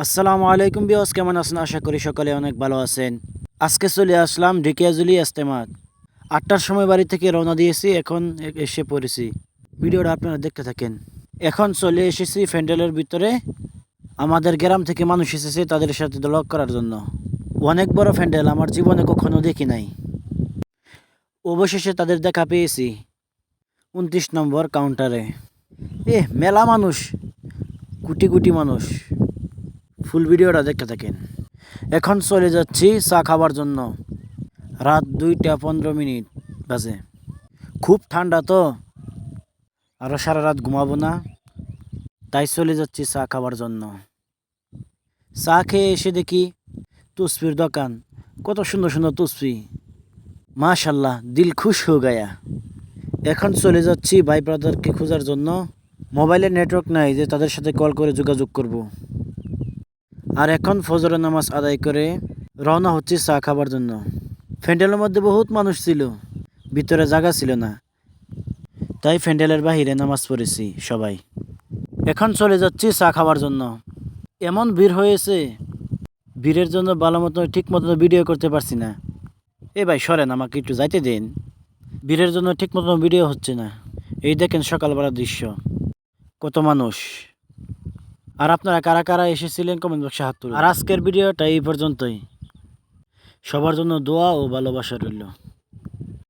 আসসালামু আলাইকুম বিয়স, কেমন আছেন? আশা করি সকলে অনেক ভালো আছেন। আজকে চলে আসলাম ঢেকিয়াজুলি ইজতেমাত। 8টার সময় বাড়ি থেকে রওনা দিয়েছি, এখন এসে পড়েছি। ভিডিওটা আপনারা দেখতে থাকেন। এখন চলে এসেছি প্যান্ডেলের ভিতরে। আমাদের গ্রাম থেকে মানুষ এসেছে তাদের সাথে ব্লগ করার জন্য। অনেক বড় প্যান্ডেল, আমার জীবনে কখনো দেখি নাই। অবশেষে তাদের দেখা পেয়েছি 29 নম্বর কাউন্টারে। মেলা মানুষ, কোটি কোটি মানুষ। ফুল ভিডিওটা দেখতে থাকেন। এখন চলে যাচ্ছি চা খাবার জন্য। রাত 2টা 15 মিনিট বাজে। খুব ঠান্ডা তো, আরও সারা রাত ঘুমাবো না, তাই চলে যাচ্ছি চা খাবার জন্য। চা খেয়ে এসে দেখি তুসফির দোকান। কত সুন্দর সুন্দর তুসফি, মাশাল্লাহ, দিল খুশ হয়ে গায়া। এখন চলে যাচ্ছি ভাই ব্রাদারকে খোঁজার জন্য। মোবাইলে নেটওয়ার্ক নাই যে তাদের সাথে কল করে যোগাযোগ করব। আর এখন ফজরের নামাজ আদায় করে রওনা হচ্ছে চা খাবার জন্য। প্যান্ডেলের মধ্যে বহুত মানুষ ছিল, ভিতরে জায়গা ছিল না, তাই প্যান্ডেলের বাহিরে নামাজ পড়েছি সবাই। এখন চলে যাচ্ছি চা খাওয়ার জন্য। এমন ভিড় হয়েছে, ভিড়ের জন্য ভালো মতো ঠিক মতো ভিডিও করতে পারছি না। ভাই সরেন, আমাকে একটু যাইতে দিন। ভিড়ের জন্য ঠিক মতো ভিডিও হচ্ছে না। এই দেখেন সকালবেলার দৃশ্য, কত মানুষ। আর আপনারা কারা কারা এসেছিলেন কমেন্ট বক্সে হাত তুলুন। আর আজকের ভিডিওটা এই পর্যন্তই। সবার জন্য দোয়া ও ভালোবাসা রইল।